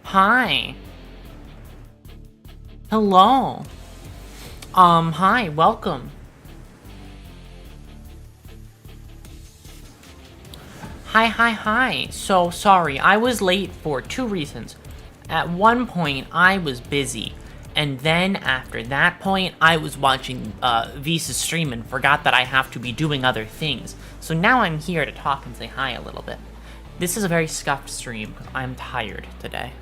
Hi. Hello. Hi, welcome. Hi. So, sorry, I was late for 2 reasons. At one point, I was busy. And then, after that point, I was watching Visa's stream and forgot that I have to be doing other things. So now I'm here to talk and say hi a little bit. This is a very scuffed stream, because I'm tired today.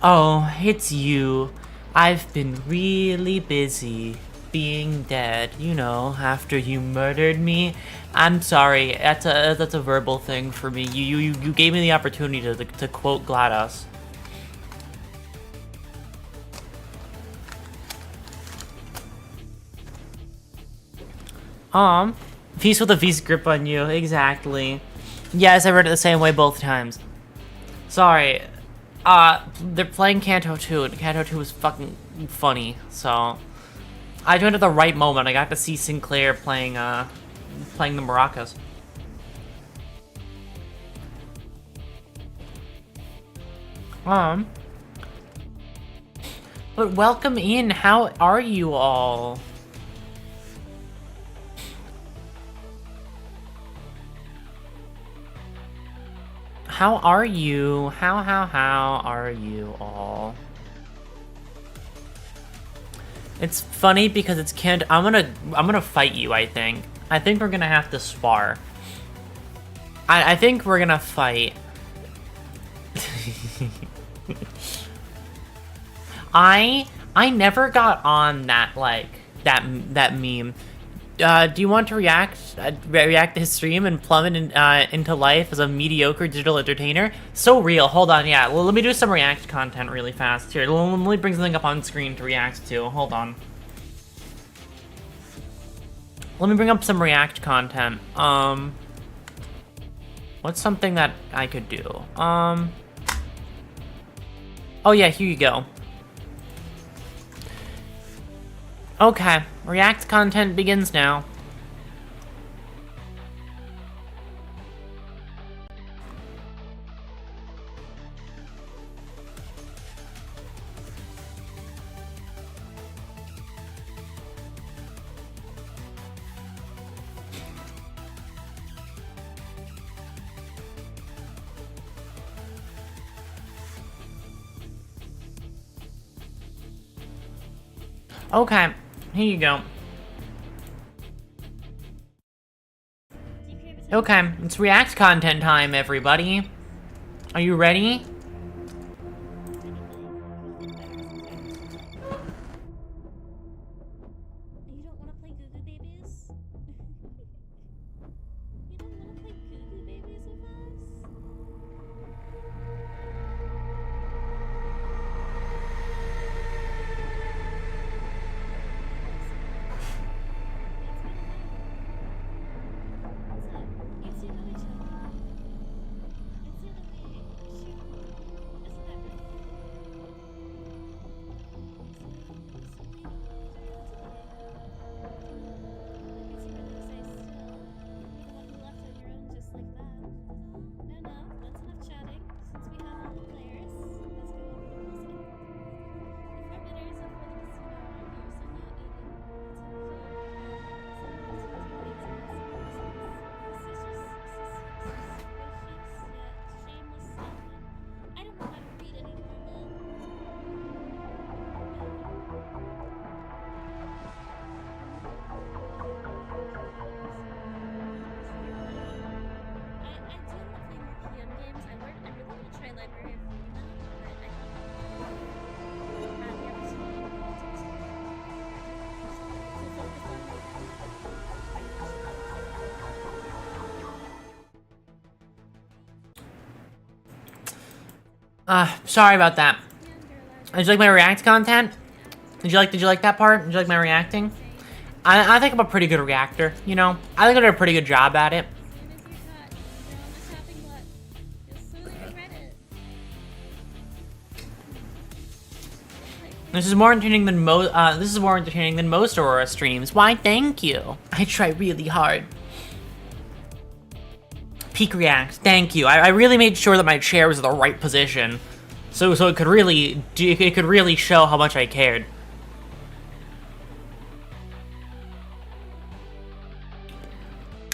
Oh, it's you. I've been really busy being dead, you know, after you murdered me. I'm sorry, that's a verbal thing for me. You gave me the opportunity to quote GLaDOS. Peace with a V's grip on you, exactly. Yes, I read it the same way both times. Sorry. They're playing Kanto 2, and Kanto 2 is fucking funny, so... I joined at the right moment. I got to see Sinclair playing the maracas. But welcome in. How are you all? How are you? How are you all? It's funny because it's I'm gonna fight you, I think. I think we're gonna have to spar. I think we're gonna fight. I never got on that, like, that meme. Do you want to react to his stream and plummet into life as a mediocre digital entertainer? So real. Hold on, yeah. Well, let me do some react content really fast here. Let me bring something up on screen to react to. Hold on. Let me bring up some react content. What's something that I could do? Oh yeah, here you go. Okay, react content begins now. Okay, here you go. Okay, it's react content time, everybody. Are you ready? Sorry about that. Did you like my react content? Did you like that part? Did you like my reacting? I think I'm a pretty good reactor, you know? I think I did a pretty good job at it. This is more entertaining than most Aurora streams. Why, thank you. I try really hard. Peak react, thank you. I really made sure that my chair was in the right position. So it could really show how much I cared.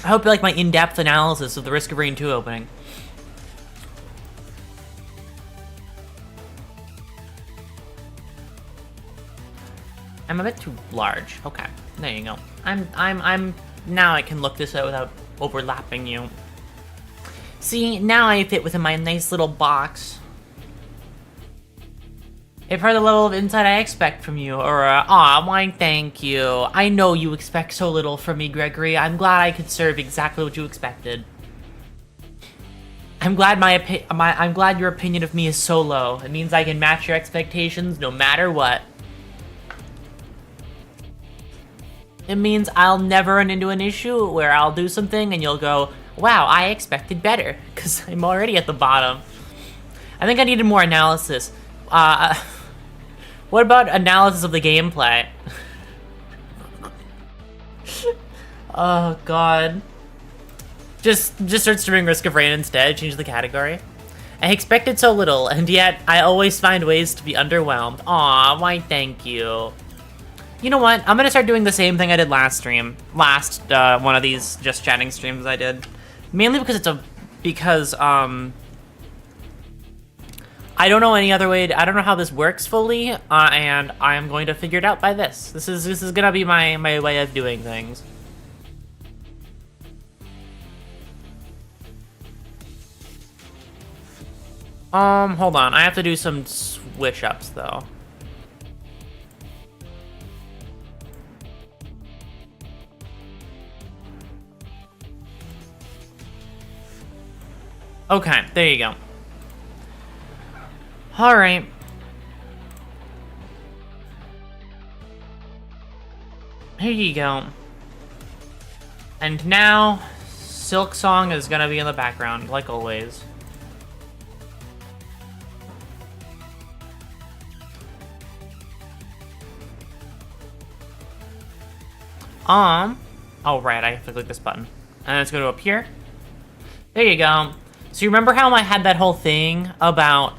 I hope you like my in-depth analysis of the Risk of Rain 2 opening. I'm a bit too large. Okay, there you go. I'm now I can look this out without overlapping you. See, now I fit within my nice little box. If for the level of insight I expect from you, or aw, why thank you. I know you expect so little from me, Gregory. I'm glad I could serve exactly what you expected. I'm glad I'm glad your opinion of me is so low. It means I can match your expectations no matter what. It means I'll never run into an issue where I'll do something and you'll go, wow, I expected better, because I'm already at the bottom. I think I needed more analysis. What about analysis of the gameplay? Oh god. Just start streaming Risk of Rain instead, change the category. I expected so little, and yet I always find ways to be underwhelmed. Aw, why thank you. You know what? I'm gonna start doing the same thing I did last stream. Last one of these just chatting streams I did. Mainly because I don't know any other way. I don't know how this works fully, and I am going to figure it out by this. This is gonna be my way of doing things. Hold on. I have to do some switch ups though. Okay, there you go. Alright. Here you go. And now, Silk Song is gonna be in the background, like always. Oh right, I have to click this button. And it's gonna go up here. There you go. So you remember how I had that whole thing about,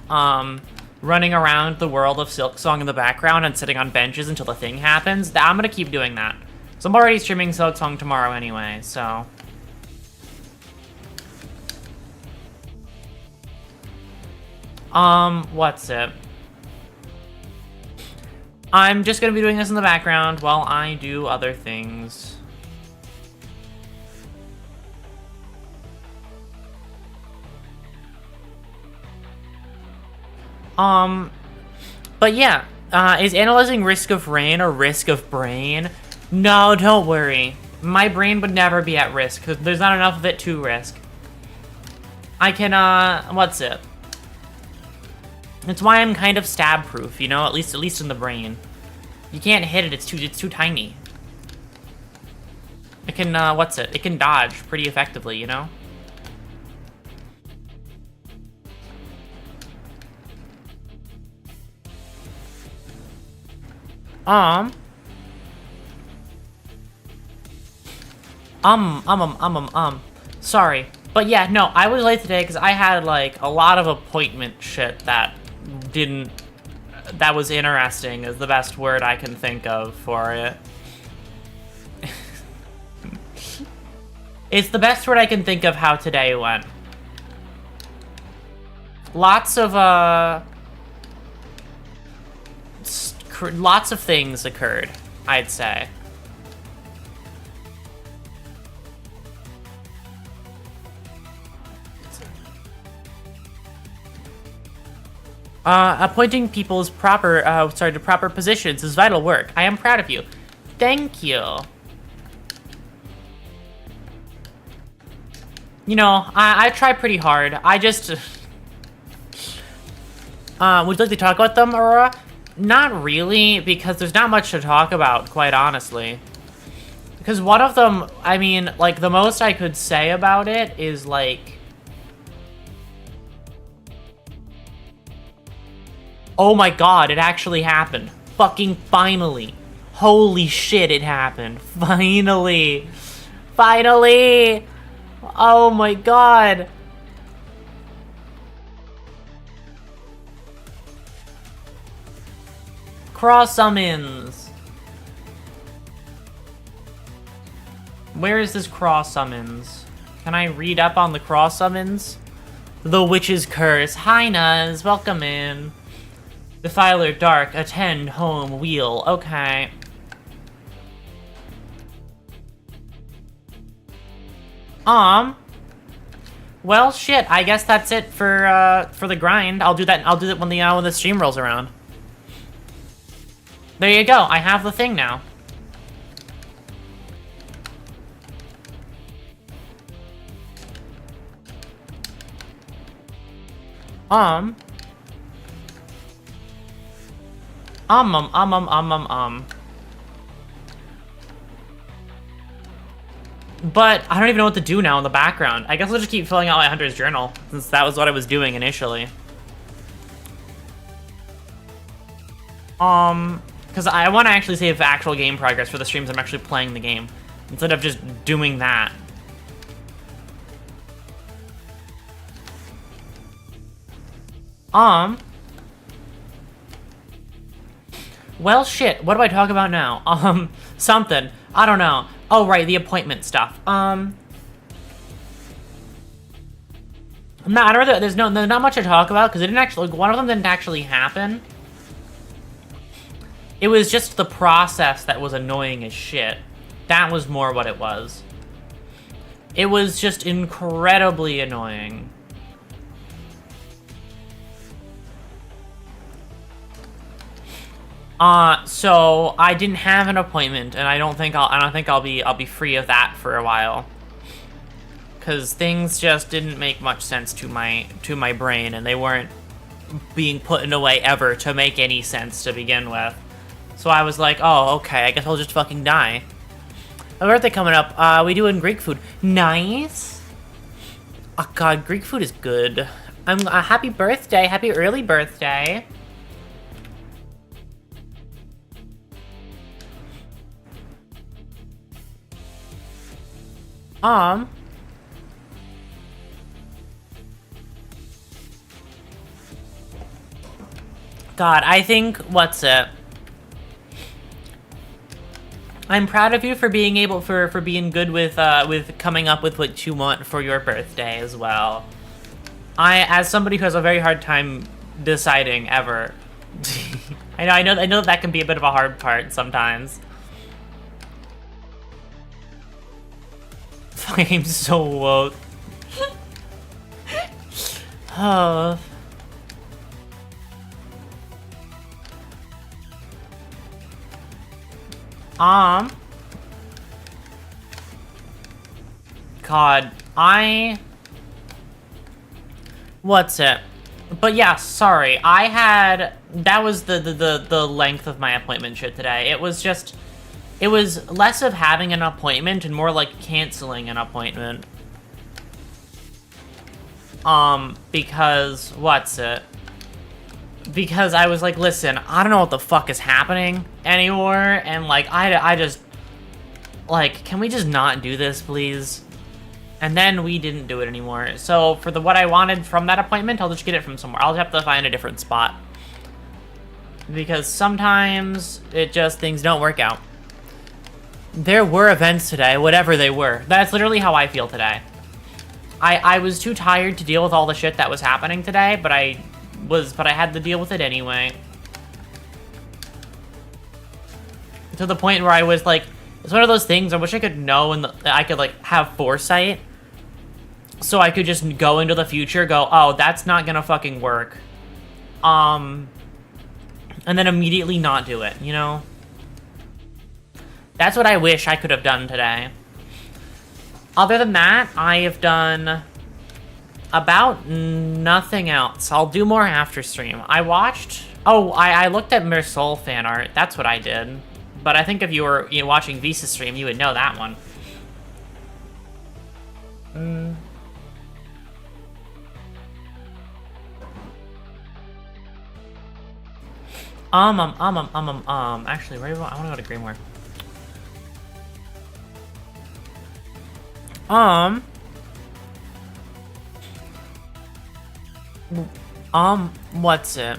running around the world of Silk Song in the background and sitting on benches until the thing happens? I'm gonna keep doing that. So I'm already streaming Silk Song tomorrow anyway, so... what's it? I'm just gonna be doing this in the background while I do other things. But yeah, is analyzing Risk of Rain or Risk of Brain? No, don't worry. My brain would never be at risk, because there's not enough of it to risk. I can, what's it? It's why I'm kind of stab-proof, you know, at least in the brain. You can't hit it, it's too tiny. It can, what's it? It can dodge pretty effectively, you know? Sorry. But yeah, no, I was late today because I had, like, a lot of appointment shit that was interesting is the best word I can think of for it. It's the best word I can think of how today went. Lots of things occurred, I'd say. Appointing people's to proper positions is vital work. I am proud of you. Thank you. You know, I try pretty hard. I just... would you like to talk about them, Aurora? Not really, because there's not much to talk about, quite honestly. Because one of them, I mean, like, the most I could say about it is, like... Oh my god, it actually happened. Fucking finally. Holy shit, it happened. Finally. Finally! Oh my god. cross summons. Where is this cross summons? Can I read up on the cross summons? The Witch's Curse. Hi, Nuz. Welcome in. Defiler Dark. Attend home wheel. Okay. Well, shit. I guess that's it for the grind. I'll do that. I'll do it when the stream rolls around. There you go. I have the thing now. But I don't even know what to do now in the background. I guess I'll just keep filling out my Hunter's Journal, since that was what I was doing initially. Because I want to actually save actual game progress for the streams I'm actually playing the game, instead of just doing that. Well, shit, what do I talk about now? Something. I don't know. Oh, right, the appointment stuff. No, I don't know, there's not much to talk about, because it didn't actually, like, one of them didn't actually happen. It was just the process that was annoying as shit. That was more what it was. It was just incredibly annoying. So I didn't have an appointment, and I don't think I'll be free of that for a while. Cause things just didn't make much sense to my brain, and they weren't being put in a way ever to make any sense to begin with. So I was like, oh, okay, I guess I'll just fucking die. My birthday coming up, we doing Greek food. Nice! Oh god, Greek food is good. Happy birthday, happy early birthday. God, I think, what's it? I'm proud of you for being able, for being good with coming up with what you want for your birthday as well. As somebody who has a very hard time deciding ever, I know that can be a bit of a hard part sometimes. I'm so woke. Oh. God, what's it? But yeah, sorry. That was the length of my appointment shit today. It was less of having an appointment and more like canceling an appointment. Because, what's it? Because I was like, listen, I don't know what the fuck is happening anymore, and like, I just, like, can we just not do this, please? And then we didn't do it anymore. So for what I wanted from that appointment, I'll just get it from somewhere. I'll have to find a different spot. Because sometimes things don't work out. There were events today, whatever they were. That's literally how I feel today. I was too tired to deal with all the shit that was happening today, but I had to deal with it anyway. To the point where I was like, it's one of those things I wish I could know and I could like have foresight. So I could just go into the future, go, oh, that's not gonna fucking work. And then immediately not do it, you know? That's what I wish I could have done today. Other than that, I have done about nothing else. I'll do more after stream. I looked at Mersol fan art. That's what I did. But I think if you were watching Visa's stream, you would know that one. Actually, where do I want to go to Greenware. What's it?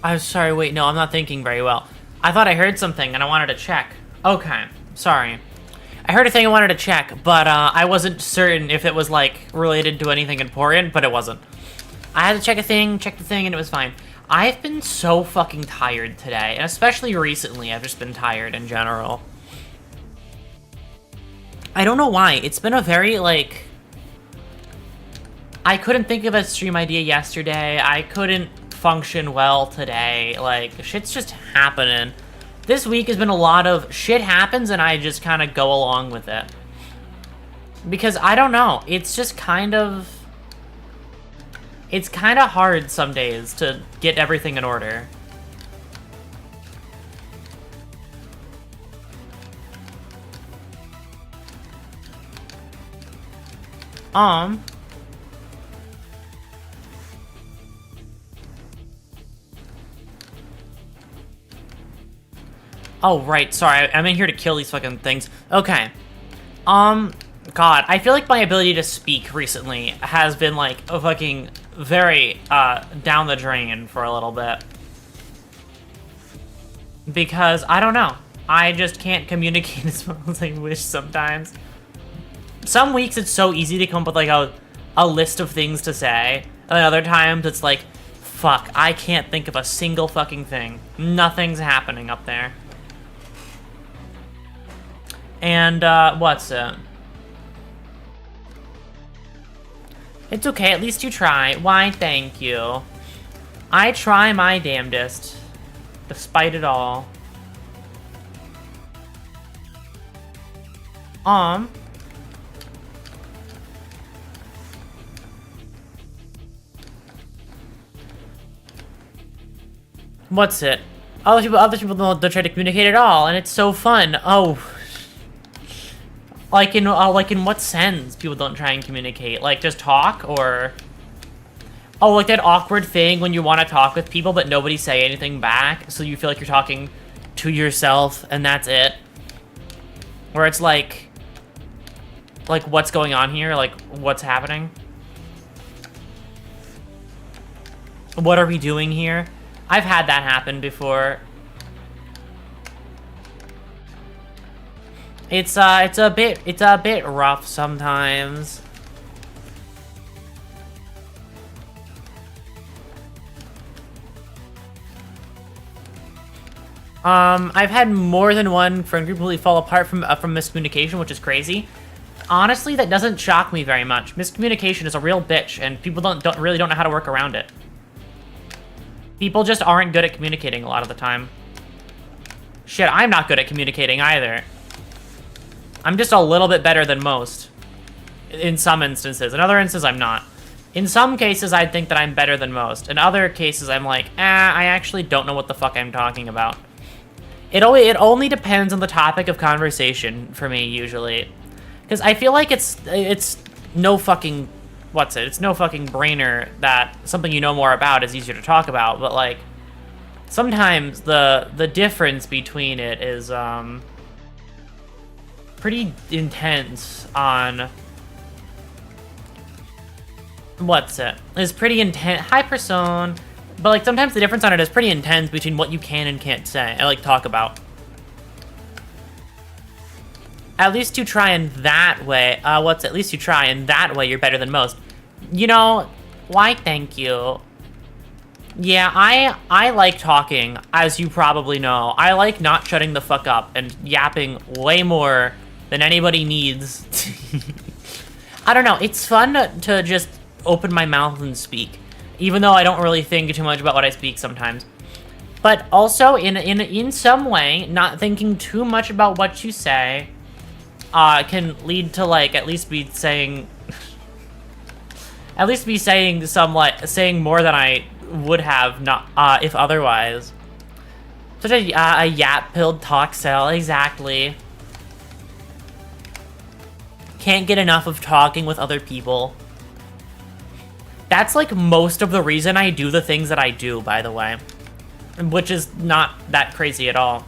I'm sorry, wait, no, I'm not thinking very well. I thought I heard something and I wanted to check. Okay, sorry. I heard a thing I wanted to check, but I wasn't certain if it was, like, related to anything important, but it wasn't. I had to check the thing, and it was fine. I've been so fucking tired today, and especially recently, I've just been tired in general. I don't know why. It's been a very, like... I couldn't think of a stream idea yesterday. I couldn't function well today. Like, shit's just happening. This week has been a lot of shit happens and I just kind of go along with it. Because I don't know. It's just kind of... It's kind of hard some days to get everything in order. Oh, right, sorry, I'm in here to kill these fucking things. Okay. God, I feel like my ability to speak recently has been, like, a fucking very, down the drain for a little bit. Because, I don't know. I just can't communicate as well as I wish sometimes. Some weeks it's so easy to come up with, like, a list of things to say. And other times it's like, fuck, I can't think of a single fucking thing. Nothing's happening up there. And, what's it? It's okay, at least you try. Why, thank you. I try my damnedest, despite it all. What's it? Other people don't try to communicate at all, and it's so fun. Oh. Like in what sense people don't try and communicate? Like, just talk, or... Oh, like that awkward thing when you want to talk with people but nobody say anything back, so you feel like you're talking to yourself, and that's it? Where it's like, what's going on here? Like, what's happening? What are we doing here? I've had that happen before. It's a bit rough sometimes. I've had more than one friend group really fall apart from miscommunication, which is crazy. Honestly, that doesn't shock me very much. Miscommunication is a real bitch, and people really don't know how to work around it. People just aren't good at communicating a lot of the time. Shit, I'm not good at communicating either. I'm just a little bit better than most. In some instances. In other instances, I'm not. In some cases, I think that I'm better than most. In other cases, I'm like, I actually don't know what the fuck I'm talking about. It only depends on the topic of conversation for me, usually. Because I feel like it's no fucking... What's it? It's no fucking brainer that something you know more about is easier to talk about, but, like, sometimes the difference between it is, pretty intense on... What's it? Is pretty intense. Hi, Person. But, like, sometimes the difference on it is pretty intense between what you can and can't say. I like talk about. At least you try in that way. What's it? At least you try in that way. You're better than most. You know, why? Thank you. Yeah, I like talking, as you probably know. I like not shutting the fuck up and yapping way more than anybody needs. I don't know. It's fun to just open my mouth and speak, even though I don't really think too much about what I speak sometimes. But also, in some way, not thinking too much about what you say can lead to, like, at least be saying saying more than I would have not if otherwise. Such a yap-pilled talk cell, exactly. Can't get enough of talking with other people. That's, like, most of the reason I do the things that I do, by the way. Which is not that crazy at all.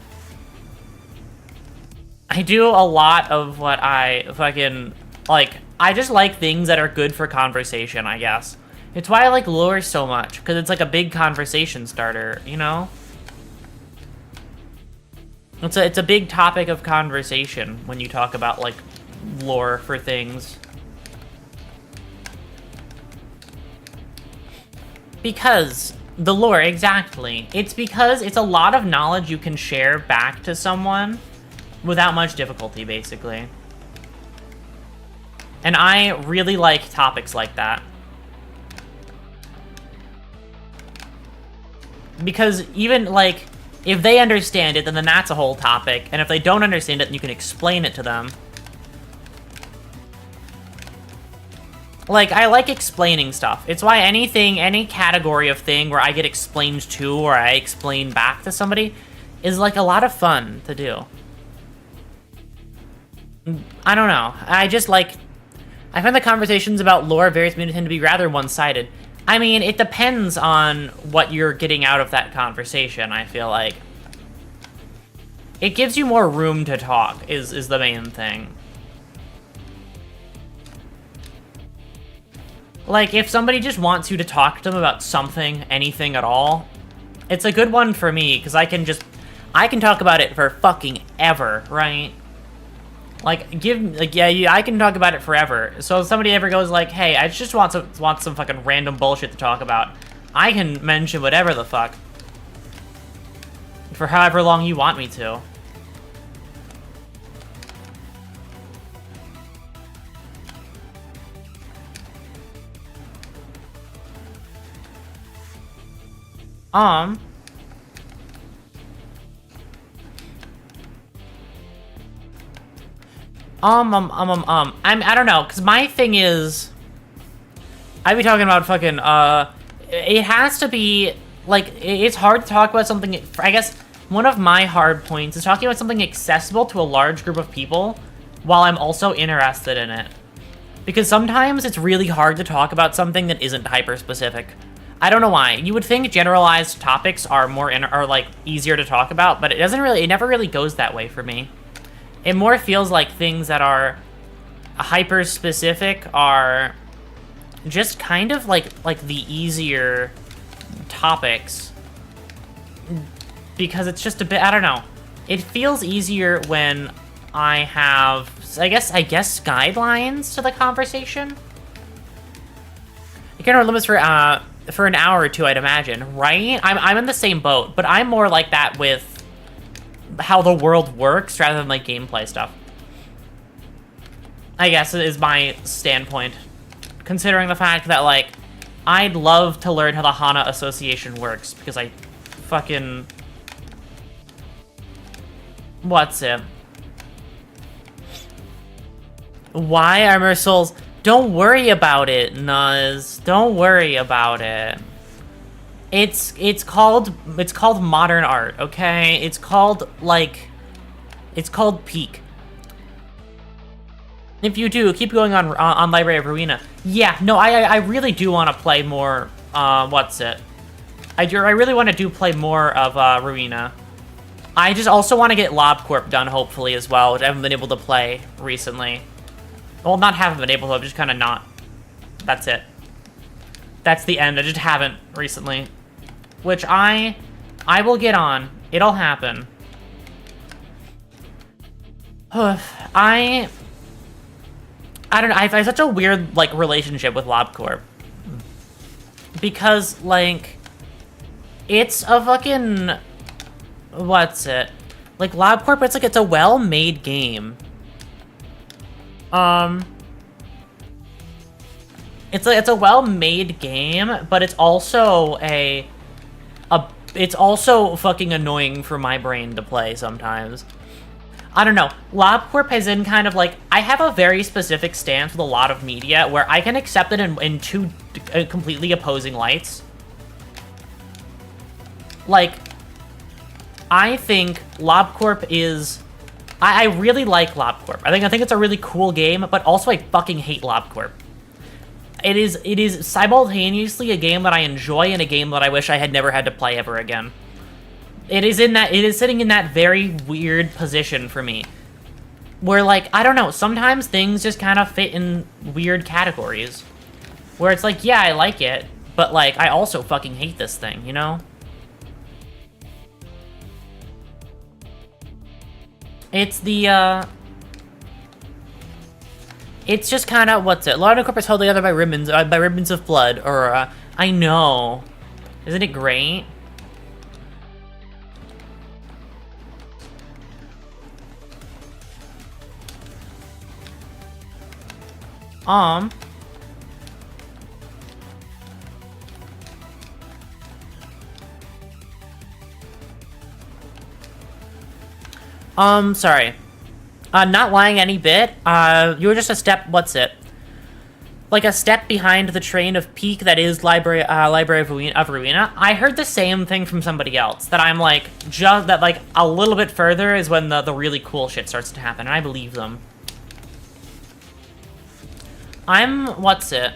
I do a lot of what I fucking, like, I just like things that are good for conversation, I guess. It's why I like lore so much, because it's like a big conversation starter, you know? It's a big topic of conversation when you talk about, like, lore for things. Because the lore, exactly. It's because it's a lot of knowledge you can share back to someone without much difficulty, basically. And I really like topics like that. Because even, like, if they understand it, then that's a whole topic. And if they don't understand it, then you can explain it to them. Like, I like explaining stuff. It's why any category of thing where I get explained to or I explain back to somebody is, like, a lot of fun to do. I don't know. I find the conversations about lore of various communities tend to be rather one-sided. I mean, it depends on what you're getting out of that conversation, I feel like. It gives you more room to talk, is the main thing. Like, if somebody just wants you to talk to them about something, anything at all, it's a good one for me, because I can talk about it for fucking ever, right? Like, I can talk about it forever. So if somebody ever goes like, hey, I just want some fucking random bullshit to talk about, I can mention whatever the fuck. For however long you want me to. I don't know, because my thing is, I'd be talking about fucking, it has to be, like, it's hard to talk about something, I guess, one of my hard points is talking about something accessible to a large group of people, while I'm also interested in it. Because sometimes it's really hard to talk about something that isn't hyper-specific. I don't know why. You would think generalized topics are like, easier to talk about, but it never really goes that way for me. It more feels like things that are hyper-specific are just kind of like the easier topics. Because it's just a bit, I don't know. It feels easier when I have, I guess guidelines to the conversation. You can have limits for an hour or two, I'd imagine, right? I'm in the same boat, but I'm more like that with how the world works rather than, like, gameplay stuff. I guess is my standpoint. Considering the fact that, like, I'd love to learn how the Hana Association works, because I fucking... What's it? Why Armor Souls? Don't worry about it, Nuz. Don't worry about it. It's called modern art, okay? It's called peak. If you do, keep going on Library of Ruina. Yeah, no, I really do want to play more, what's it? I really want to play more of, Ruina. I just also want to get LobCorp done, hopefully, as well, which I haven't been able to play recently. Well, not haven't been able to, I've just kind of not. That's it. That's the end, I just haven't recently. Which I will get on. It'll happen. I don't know, I have such a weird, like, relationship with LobCorp. Because, like, it's a fucking... What's it? Like, LobCorp, it's a well-made game. It's a well-made game, but it's also it's also fucking annoying for my brain to play sometimes. I don't know. LobCorp has in kind of like, I have a very specific stance with a lot of media where I can accept it in two completely opposing lights. Like, I think LobCorp is... I really like LobCorp. I think it's a really cool game, but also I fucking hate LobCorp. It is simultaneously a game that I enjoy and a game that I wish I had never had to play ever again. It is sitting in that very weird position for me. Where, like, I don't know, sometimes things just kind of fit in weird categories. Where it's like, yeah, I like it, but like, I also fucking hate this thing, you know? It's the, it's just kind of, what's it? Law and Corpus held together by ribbons of blood, or, I know. Isn't it great? Sorry. Not lying any bit. You were just a step, what's it? Like a step behind the train of peak that is Library of Ruina. I heard the same thing from somebody else, that I'm like, just that like a little bit further is when the really cool shit starts to happen, and I believe them. What's it?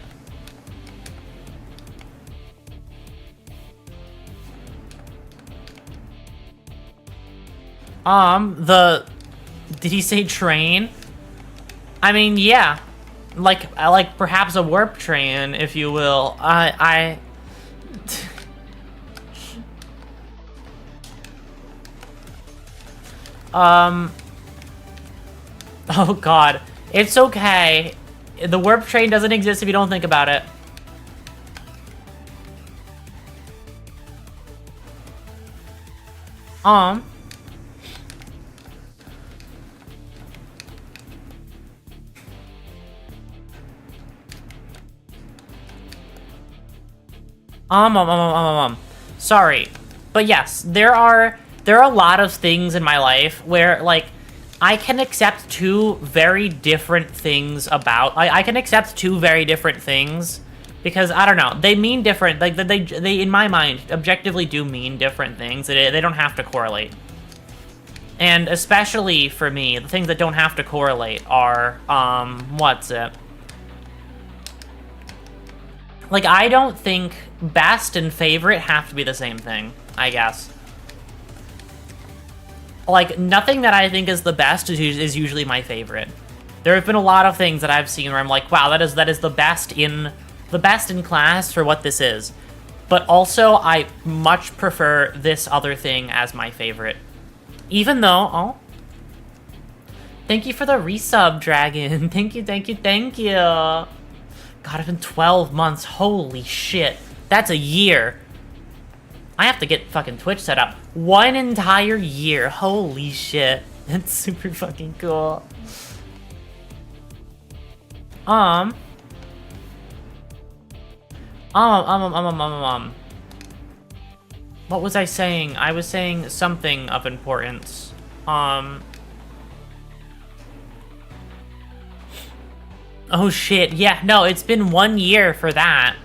Did he say train? I mean, yeah. Like perhaps a warp train, if you will. Oh god. It's okay. The warp train doesn't exist if you don't think about it. Sorry. But yes, there are a lot of things in my life where, like, I can accept two very different things about... I can accept two very different things because, I don't know, they mean different... Like, they in my mind, objectively do mean different things. They don't have to correlate. And especially for me, the things that don't have to correlate are, what's it? Like, I don't think best and favorite have to be the same thing, I guess. Like, nothing that I think is the best is usually my favorite. There have been a lot of things that I've seen where I'm like, wow, that is the best in class for what this is. But also, I much prefer this other thing as my favorite. Even though, oh. Thank you for the resub, Dragon. Thank you, thank you, thank you. God, it's been 12 months. Holy shit. That's a year. I have to get fucking Twitch set up. 1 entire year. Holy shit. That's super fucking cool. What was I saying? I was saying something of importance. Oh shit, yeah, no, it's been 1 year for that.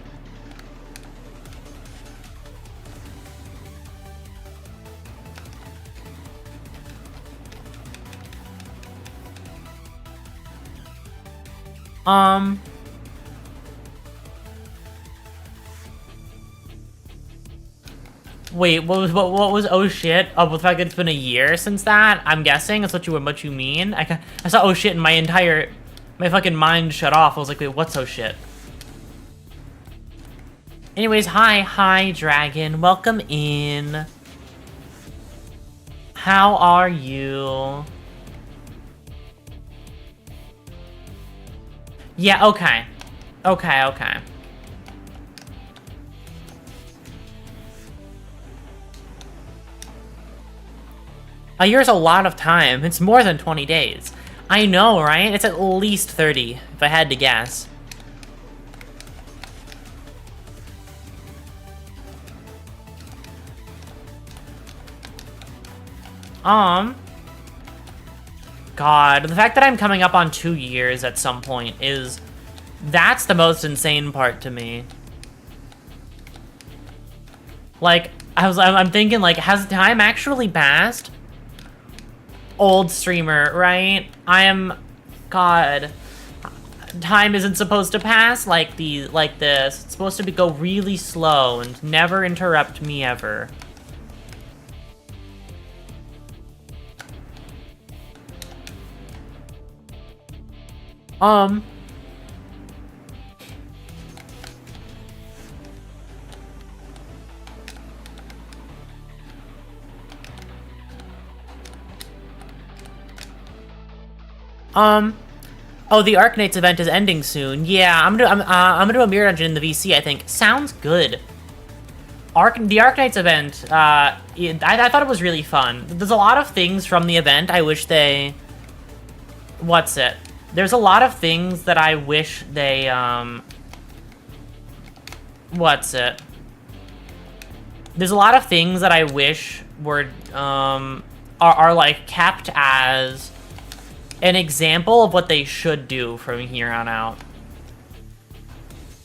Wait, what was oh shit? Oh, the fact that it's been a year since that? I'm guessing that's what you mean. I saw oh shit and my fucking mind shut off. I was like, wait, what's oh shit? Anyways, hi, Dragon. Welcome in. How are you? Yeah, okay. Okay. A year's a lot of time. It's more than 20 days. I know, right? It's at least 30, if I had to guess. God, the fact that I'm coming up on 2 years at some point that's the most insane part to me. Like, I'm thinking, like, has time actually passed? Old streamer, right? God. Time isn't supposed to pass like this. It's supposed to go really slow and never interrupt me ever. Oh, the Arknights event is ending soon. Yeah, I'm gonna do a mirror dungeon in the VC, I think. Sounds good. The Arknights event, I thought it was really fun. There's a lot of things from the event I wish they... There's a lot of things that I wish they, There's a lot of things that I wish were, are like, kept as an example of what they should do from here on out.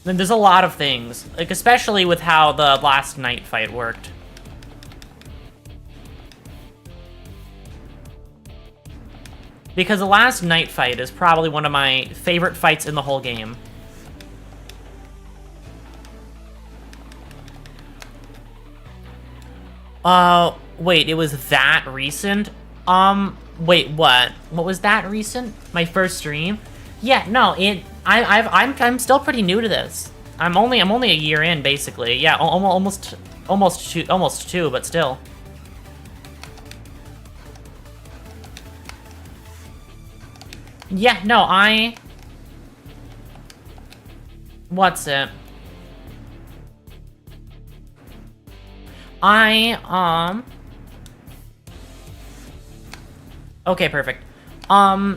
And there's a lot of things, like, especially with how the last night fight worked. Because the last night fight is probably one of my favorite fights in the whole game. Wait, it was that recent? Wait, what? What was that recent? My first stream? Yeah, no, I'm still pretty new to this. I'm only a year in, basically. Yeah, almost two, but still. Yeah, no, Okay, perfect. I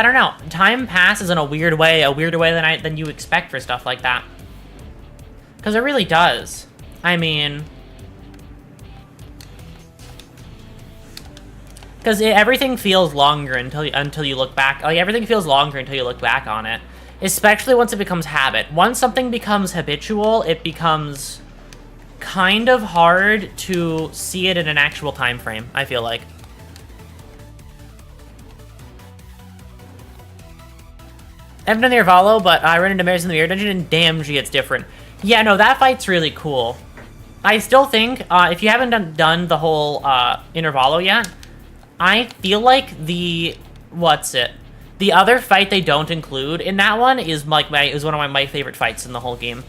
don't know. Time passes in a weird way than you expect for stuff like that. Because it really does. I mean... Because everything feels longer until you look back. Like, everything feels longer until you look back on it. Especially once it becomes habit. Once something becomes habitual, it becomes kind of hard to see it in an actual time frame, I feel like. I haven't done the Arvalo, but I ran into Mares in the Mirror Dungeon, and damn, gee, it's different. Yeah, no, that fight's really cool. I still think, if you haven't done the whole Intervalo yet, I feel like the other fight they don't include in that one is like one of my favorite fights in the whole game.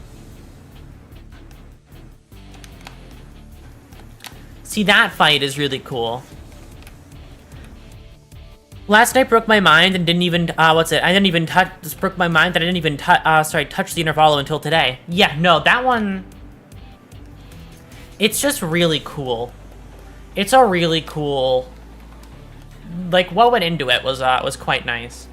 See, that fight is really cool. Last night broke my mind and didn't even I didn't even touch. This broke my mind that I didn't even touch the Intervalo until today. Yeah, no, that one. It's just really cool. It's a really cool. Like, what went into it was quite nice.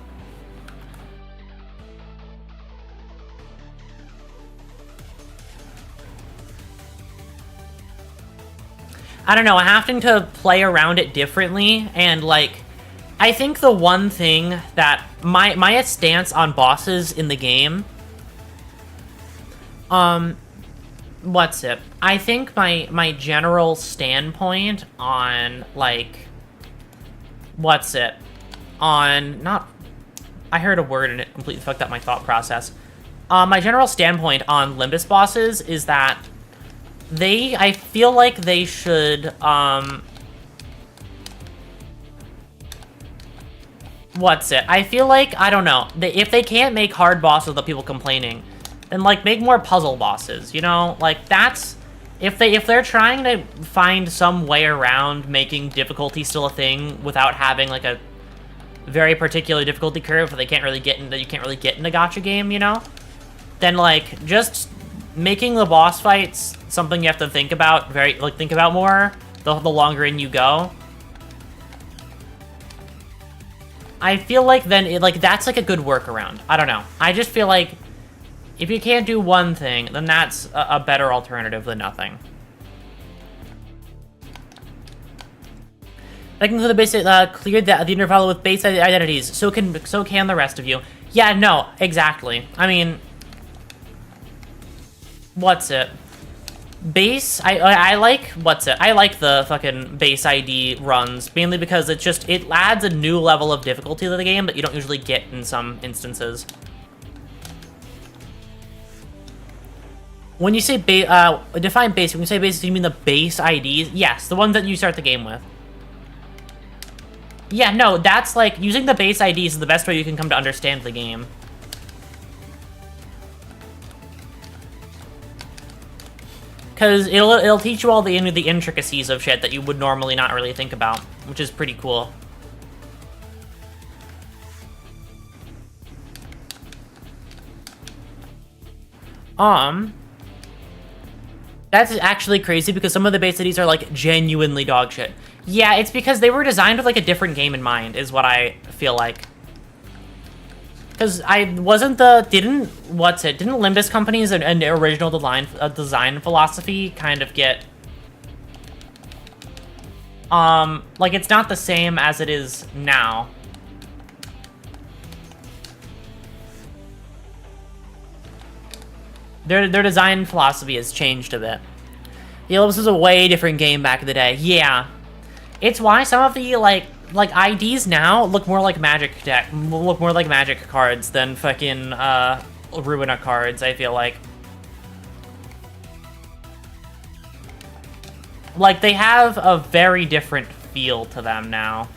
I don't know, having to play around it differently, and, like, I think the one thing that my stance on bosses in the game, I think my general standpoint on, like, I heard a word and it completely fucked up my thought process. My general standpoint on Limbus bosses is that I feel like they should, I feel like, I don't know, if they can't make hard bosses without people complaining, then, like, make more puzzle bosses, you know? Like, that's, if they're trying to find some way around making difficulty still a thing without having, like, a very particular difficulty curve that you can't really get in a gacha game, you know? Then, like, just making the boss fights something you have to think about more the longer in you go. I feel like then that's like a good workaround. I don't know. I just feel like if you can't do one thing, then that's a better alternative than nothing. I can clear the base, cleared the Intervalo with base identities. So can the rest of you. Yeah, no, exactly. I mean, base, I like the fucking base ID runs, mainly because it adds a new level of difficulty to the game that you don't usually get in some instances. When you say define base, when you say base, do you mean the base IDs? Yes, the ones that you start the game with. Yeah, no, that's like, using the base IDs is the best way you can come to understand the game. Because it'll teach you all the intricacies of shit that you would normally not really think about, which is pretty cool. That's actually crazy because some of the base cities are like genuinely dog shit. Yeah, it's because they were designed with like a different game in mind, is what I feel like. Because didn't Limbus Company's an original design philosophy kind of get, like it's not the same as it is now. Their design philosophy has changed a bit. The Limbus was a way different game back in the day. Yeah. It's why some of the, like IDs now look more like Magic cards than fucking, Ruina cards, I feel like. Like, they have a very different feel to them now.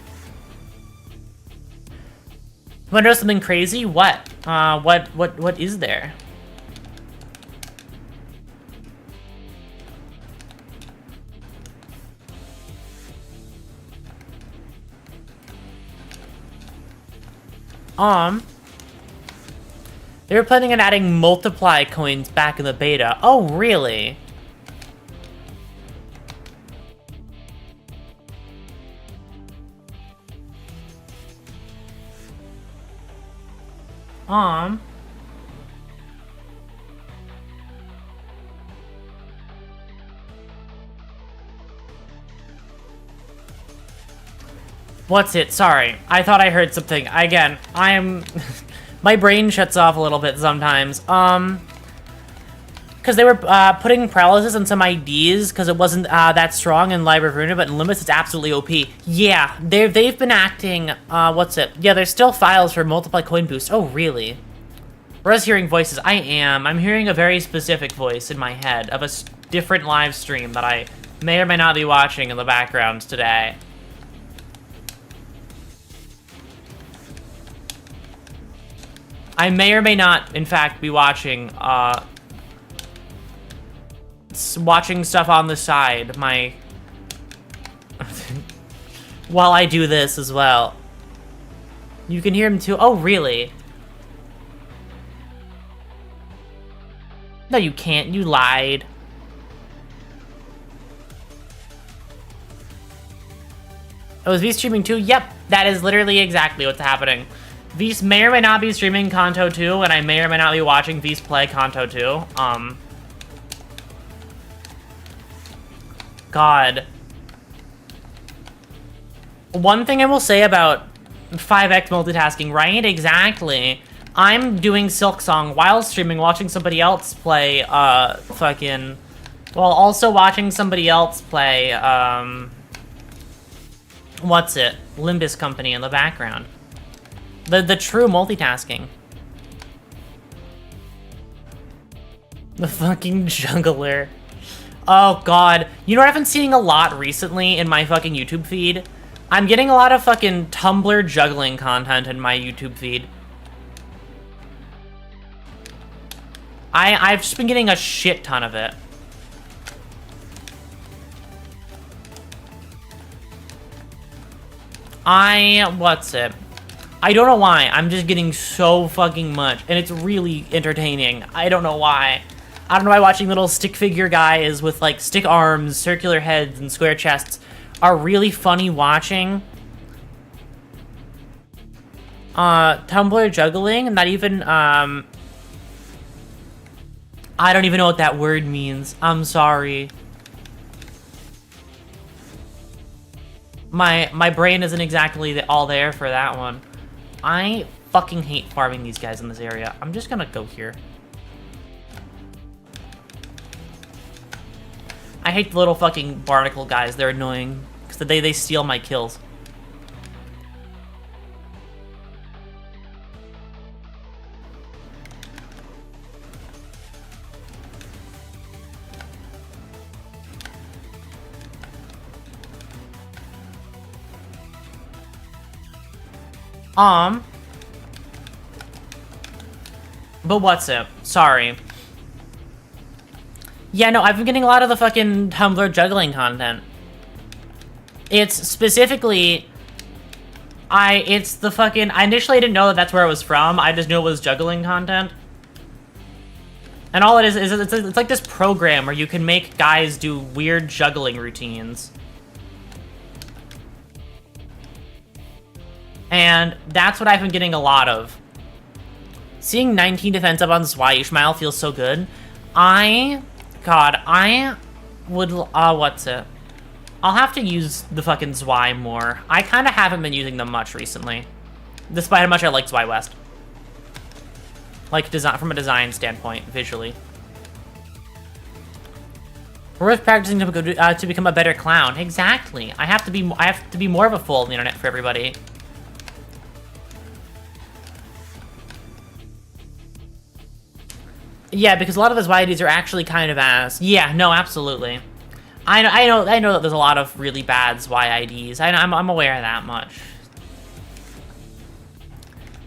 Wanna know something crazy? What? What is there? They were planning on adding multiply coins back in the beta. Oh, really? What's it? Sorry. I thought I heard something. Again, my brain shuts off a little bit sometimes. Because they were putting paralysis on some IDs because it wasn't that strong in Library of Ruina, but in Limits it's absolutely OP. Yeah, they've been acting, what's it? Yeah, there's still files for multiply coin boost. Oh, really? Whereas hearing voices, I'm hearing a very specific voice in my head of a different live stream that I may or may not be watching in the background today. I may or may not, in fact, be watching, watching stuff on the side, while I do this as well. You can hear him too. Oh, really? No, you can't. You lied. Oh, is V streaming too? Yep, that is literally exactly what's happening. V's may or may not be streaming Kanto 2, and I may or may not be watching V's play Kanto 2. God. One thing I will say about 5x multitasking, right? Exactly. I'm doing Silk Song while streaming, watching somebody else play, while also watching somebody else play, what's it? Limbus Company in the background. The true multitasking. The fucking juggler. Oh, God. You know what I've been seeing a lot recently in my fucking YouTube feed? I'm getting a lot of fucking Tumblr juggling content in my YouTube feed. I've just been getting a shit ton of it. What's it? I don't know why. I'm just getting so fucking much, and it's really entertaining. I don't know why. I don't know why watching little stick figure guys with, like, stick arms, circular heads, and square chests are really funny watching. Tumblr juggling, not even, I don't even know what that word means. I'm sorry. My brain isn't exactly all there for that one. I fucking hate farming these guys in this area. I'm just gonna go here. I hate the little fucking barnacle guys. They're annoying because they steal my kills. But what's it? Sorry. Yeah, no, I've been getting a lot of the fucking Tumblr juggling content. It's specifically... it's the fucking... I initially didn't know that that's where it was from. I just knew it was juggling content. And all it is it's like this program where you can make guys do weird juggling routines. And that's what I've been getting a lot of. Seeing 19 defense up on Zwei Ishmael feels so good. God, I would... what's it? I'll have to use the fucking Zwei more. I kind of haven't been using them much recently. Despite how much I like Zwei West. Like, from a design standpoint, visually. Worth practicing to become a better clown. Exactly. I have to be more of a fool on the internet for everybody. Yeah, because a lot of those YIDs are actually kind of ass. Yeah, no, absolutely. I know that there's a lot of really bad YIDs. I'm aware of that much.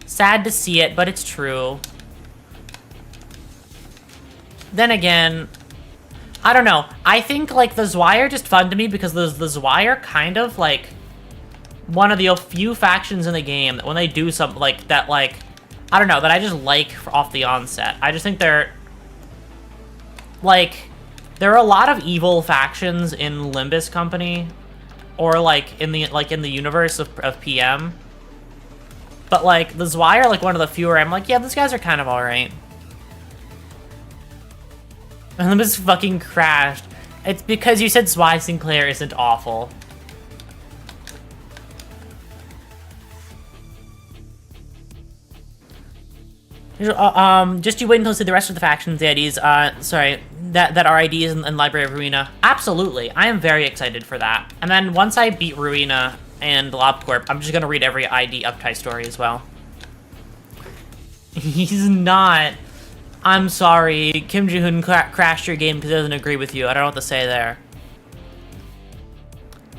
Sad to see it, but it's true. Then again, I don't know. I think, like, the Zwei are just fun to me because the Zwei are kind of, like, one of the few factions in the game that when they do something, like, that, like, I don't know, that I just like off the onset. I just think they're, like, there are a lot of evil factions in Limbus Company, or, like, in the universe of PM. But, like, the Zwei are, like, one of the fewer I'm like, yeah, these guys are kind of alright. And Limbus fucking crashed. It's because you said Zwei Sinclair isn't awful. Just you wait until you see the rest of the factions, the IDs, that are IDs in Library of Ruina. Absolutely, I am very excited for that. And then once I beat Ruina and LobCorp, I'm just gonna read every ID Uptie story as well. He's not. I'm sorry, Kim Ji-hoon crashed your game because he doesn't agree with you. I don't know what to say there.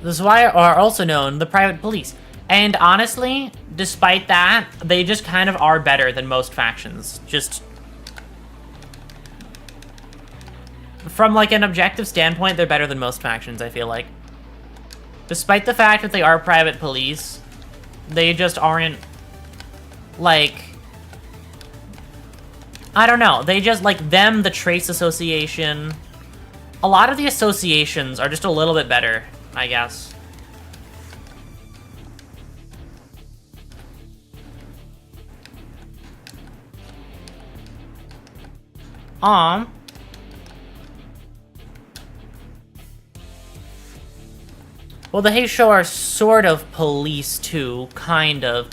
The Zwei are also known the private police. And honestly, despite that, they just kind of are better than most factions. Just from, like, an objective standpoint, they're better than most factions, I feel like. Despite the fact that they are private police, they just aren't, like, I don't know. They just, like, them, the Trace Association. A lot of the associations are just a little bit better, I guess. Well, the Heisho are sort of police, too, kind of.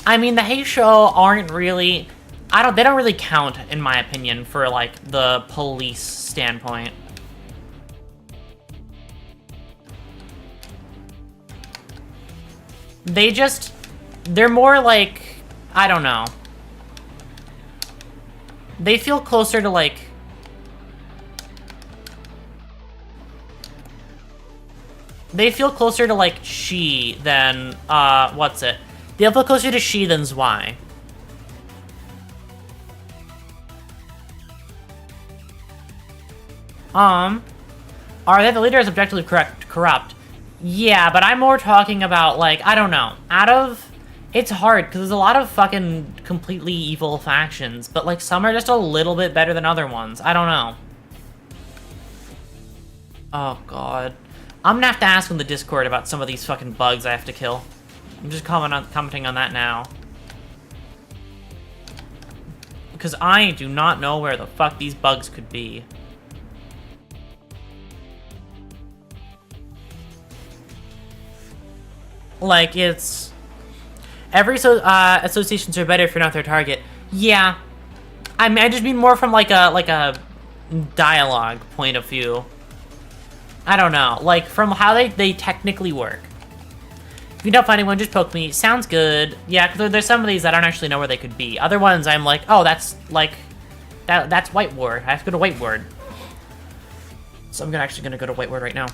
I mean, the Heisho aren't really... they don't really count, in my opinion, for, like, the police standpoint. They're more like, I don't know. They feel closer to, like... They feel closer to, like, Shi than, what's it? They feel closer to Shi than Zwei. Are they the leader is objectively corrupt? Yeah, but I'm more talking about, like, I don't know. It's hard, because there's a lot of fucking completely evil factions, but, like, some are just a little bit better than other ones. I don't know. Oh, God. I'm gonna have to ask in the Discord about some of these fucking bugs I have to kill. I'm just commenting on that now. Because I do not know where the fuck these bugs could be. Like, it's... associations are better if you're not their target. Yeah. I mean, I just mean more from, like a dialogue point of view. I don't know. Like, from how they technically work. If you don't find anyone, just poke me. Sounds good. Yeah, because there's some of these that I don't actually know where they could be. Other ones, I'm like, oh, that's, like... That's White Ward. I have to go to White Ward. So I'm actually gonna go to White Ward right now.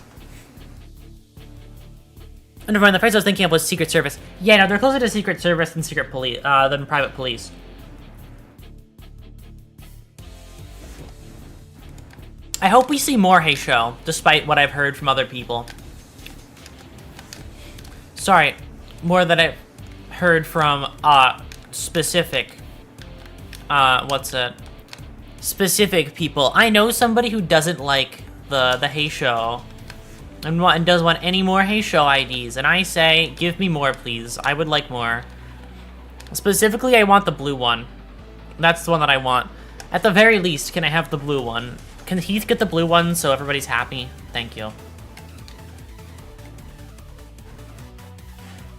And never mind, the phrase I was thinking of was Secret Service. Yeah, no, they're closer to Secret Service than Secret Police, than Private Police. I hope we see more Hey Show, despite what I've heard from other people. Sorry, more than I've heard from, specific, specific people. I know somebody who doesn't like the Hey Show and doesn't want any more Hey Show IDs, and I say, give me more, please. I would like more. Specifically, I want the blue one. That's the one that I want. At the very least, can I have the blue one? Can Heath get the blue one so everybody's happy? Thank you.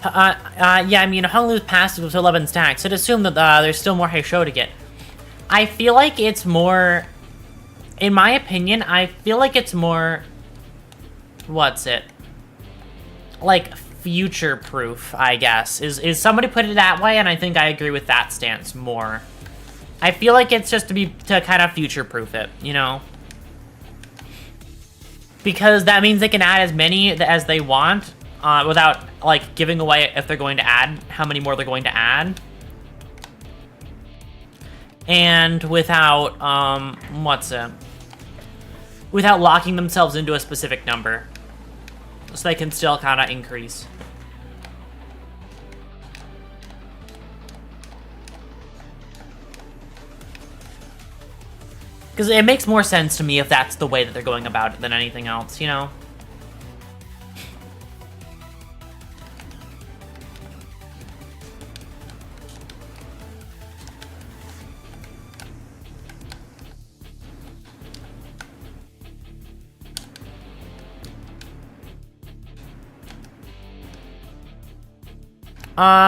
Yeah, I mean, Hung Lu's passed to 11 stacks. I'd assume that there's still more Hey Show to get. I feel like it's more... In my opinion, I feel like it's more... What's it? Like, future-proof, I guess. Is somebody put it that way? And I think I agree with that stance more. I feel like it's just to kind of future-proof it, you know? Because that means they can add as many as they want, without, like, giving away if they're going to add, how many more they're going to add. And without, without locking themselves into a specific number. So they can still kind of increase. Because it makes more sense to me if that's the way that they're going about it than anything else, you know?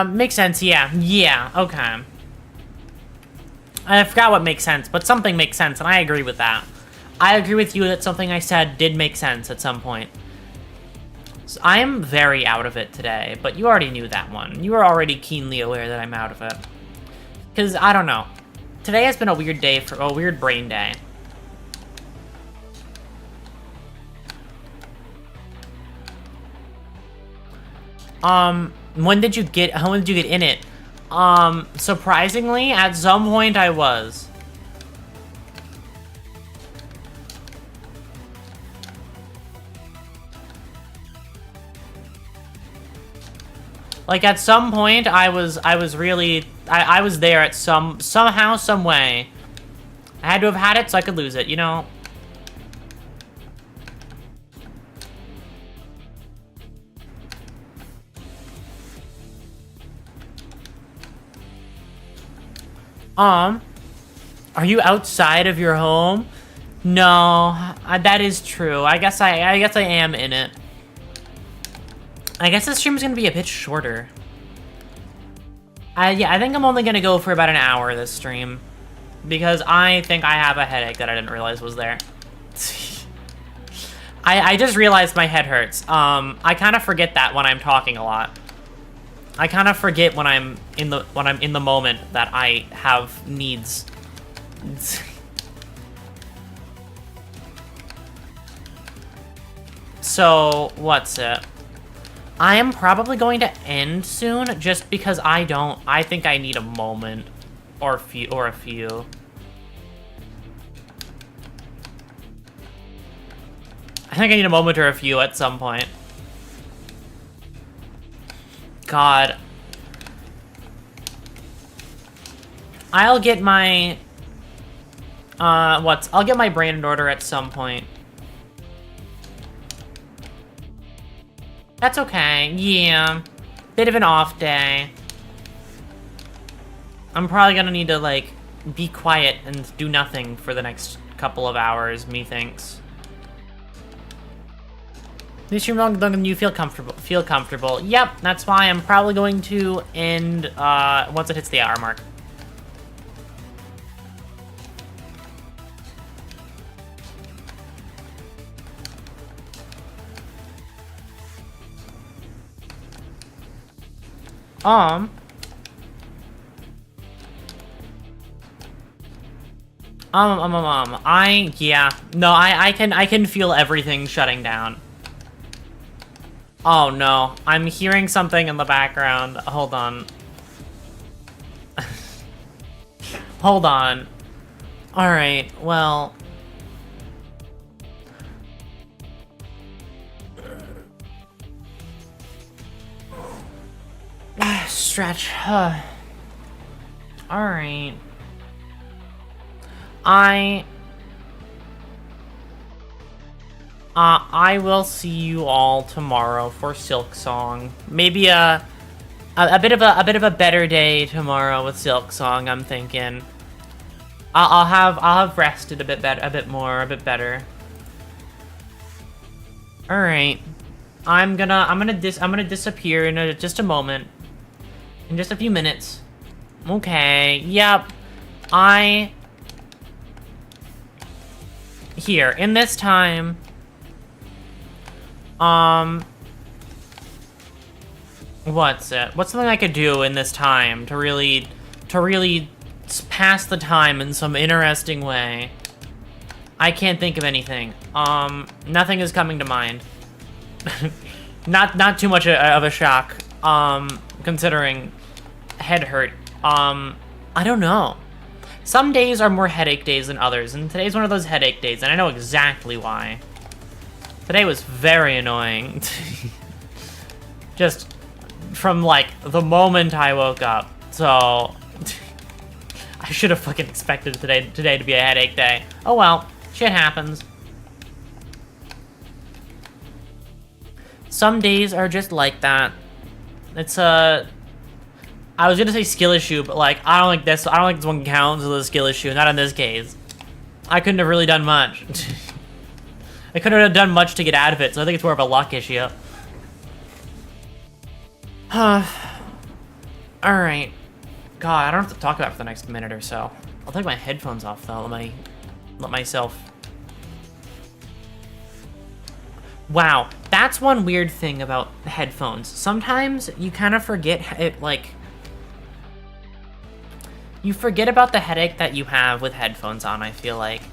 Makes sense, yeah. Yeah, okay. I forgot what makes sense, but something makes sense, and I agree with that. I agree with you that something I said did make sense at some point. So I am very out of it today, but you already knew that one. You were already keenly aware that I'm out of it. Because, I don't know. Today has been a weird day, a weird brain day. When did you get in it? Surprisingly, at some point I was. Like, at some point, I was there at somehow, some way. I had to have had it so I could lose it, you know? Are you outside of your home? No, that is true. I guess I am in it. I guess this stream is gonna be a bit shorter. Yeah, I think I'm only gonna go for about an hour this stream. Because I think I have a headache that I didn't realize was there. I just realized my head hurts. I kind of forget that when I'm talking a lot. I kind of forget when I'm in the moment that I have needs. So, what's it? I am probably going to end soon just because I think I need a moment or a few. I think I need a moment or a few at some point. God. I'll get my... I'll get my brain in order at some point. That's okay. Yeah. Bit of an off day. I'm probably gonna need to, like, be quiet and do nothing for the next couple of hours, methinks. This room longer than you feel comfortable. Yep, that's why I'm probably going to end once it hits the hour mark. I can feel everything shutting down. Oh no, I'm hearing something in the background. Hold on. Hold on. Alright, well... stretch. Alright. I will see you all tomorrow for Silk Song. Maybe a bit of a better day tomorrow with Silk Song, I'm thinking. I'll have rested a bit better. All right, I'm gonna disappear in just a moment, in just a few minutes. Okay, yep, here in this time. What's something I could do in this time to really pass the time in some interesting way? I can't think of anything. Nothing is coming to mind. Not too much of a shock, considering head hurt. I don't know. Some days are more headache days than others, and today's one of those headache days, and I know exactly why. Today was very annoying. Just from, like, the moment I woke up. So, I should have fucking expected today to be a headache day. Oh well, shit happens. Some days are just like that. It's I was gonna say skill issue, but like, I don't think this one counts as a skill issue, not in this case. I couldn't have really done much. I couldn't have done much to get out of it, so I think it's more of a luck issue. Alright. God, I don't have to talk about it for the next minute or so. I'll take my headphones off though, let myself... Wow, that's one weird thing about headphones. Sometimes you kind of forget it, like... You forget about the headache that you have with headphones on, I feel like.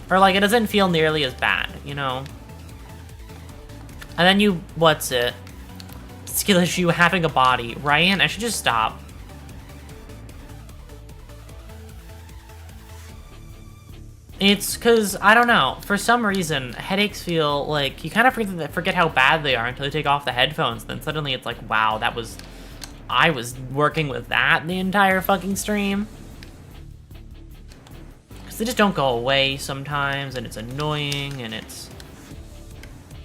Or like, it doesn't feel nearly as bad, you know? And then you... What's it? Skill issue, having a body. Ryan, I should just stop. It's because, I don't know, for some reason, headaches feel like, you kind of forget how bad they are until you take off the headphones, then suddenly it's like, wow, I was working with that the entire fucking stream. Because they just don't go away sometimes, and it's annoying, and it's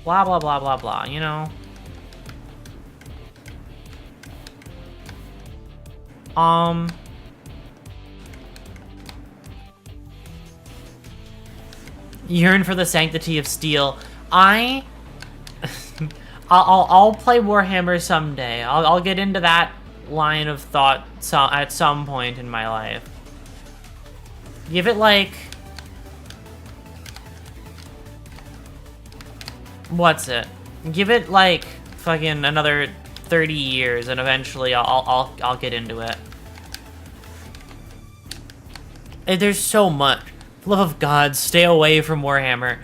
blah, blah, blah, blah, blah, you know? Yearn for the sanctity of steel. I'll play Warhammer someday. I'll get into that line of thought at some point in my life. Give it like... What's it? Give it like fucking another 30 years, and eventually I'll get into it. There's so much. For the love of God, stay away from Warhammer.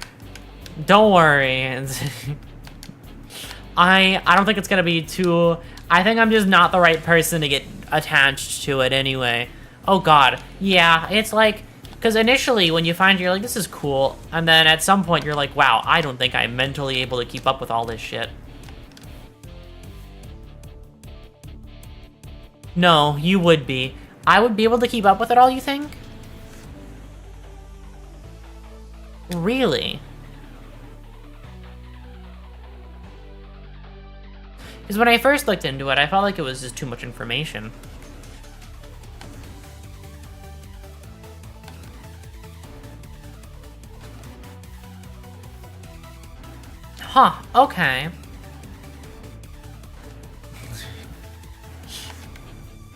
Don't worry. I don't think it's gonna be too... I think I'm just not the right person to get attached to it anyway. Oh God, yeah, it's like... Because initially, when you find you're like, this is cool, and then at some point you're like, wow, I don't think I'm mentally able to keep up with all this shit. No, you would be. I would be able to keep up with it all, you think? Really? Because when I first looked into it, I felt like it was just too much information. Huh, okay.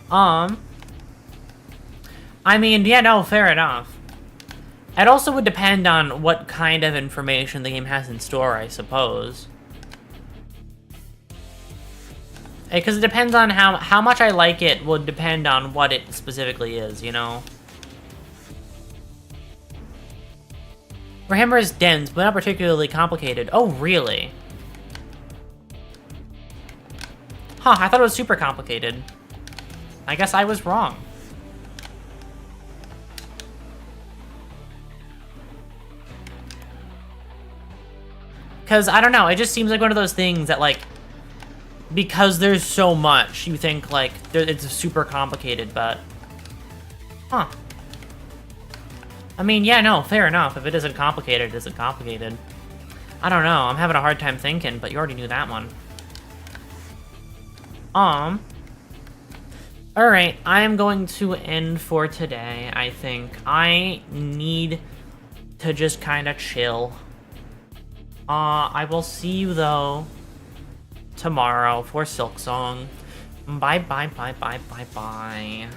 I mean, yeah, no, fair enough. It also would depend on what kind of information the game has in store, I suppose. Because it depends on how much I like it would depend on what it specifically is, you know? Warhammer is dense, but not particularly complicated. Oh, really? Huh, I thought it was super complicated. I guess I was wrong. Because, I don't know, it just seems like one of those things that, like, because there's so much, you think, like, it's super complicated, but... Huh. I mean, yeah, no, fair enough. If it isn't complicated, it isn't complicated. I don't know, I'm having a hard time thinking, but you already knew that one. Alright, I am going to end for today, I think. I need to just kind of chill. I will see you, though, tomorrow for Silk Song. Bye, bye, bye, bye, bye, bye.